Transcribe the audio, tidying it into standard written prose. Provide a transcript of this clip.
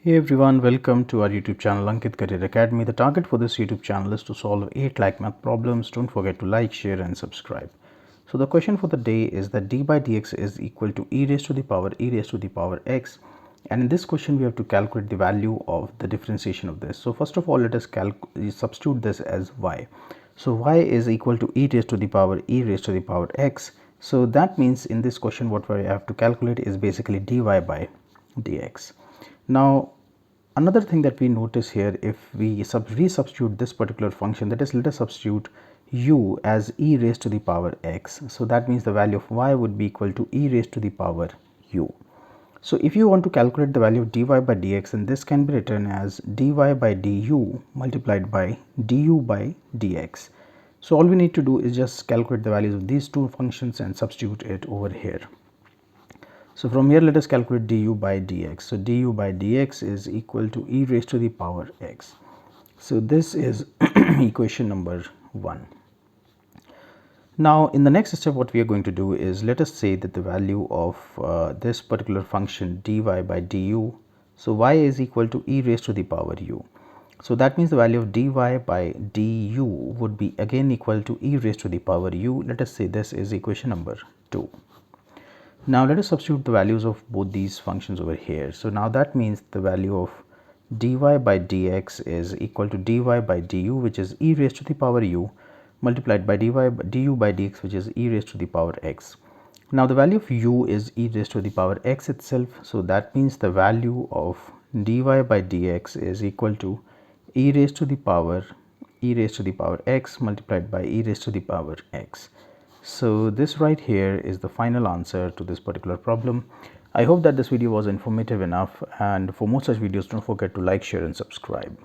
Hey everyone, welcome to our YouTube channel Ankit Career Academy. The target for this YouTube channel is to solve 8 lakh math problems. Don't forget to like, share and subscribe. So the question for the day is that d by dx is equal to e raised to the power x, and in this question we have to calculate the value of the differentiation of this. So first of all, let us substitute this as y. So y is equal to e raised to the power x. So that means in this question what we have to calculate is basically dy by dx. Now another thing that we notice here, if we resubstitute this particular function, that is, let us substitute u as e raised to the power x. So that means the value of y would be equal to e raised to the power u. So if you want to calculate the value of dy by dx, then this can be written as dy by du multiplied by du by dx. So all we need to do is just calculate the values of these two functions and substitute it over here. So from here let us calculate du by dx. So du by dx is equal to e raised to the power x. So this is equation number 1. Now in the next step what we are going to do is, let us say that the value of this particular function dy by du, so y is equal to e raised to the power u. So that means the value of dy by du would be again equal to e raised to the power u. Let us say this is equation number 2. Now let us substitute the values of both these functions over here. So now that means the value of dy by dx is equal to dy by du, which is e raised to the power u, multiplied by du by dx, which is e raised to the power x. Now the value of u is e raised to the power x itself. So that means the value of dy by dx is equal to e raised to the power x multiplied by e raised to the power x. So this right here is the final answer to this particular problem. I hope that this video was informative enough, and for more such videos don't forget to like, share and subscribe.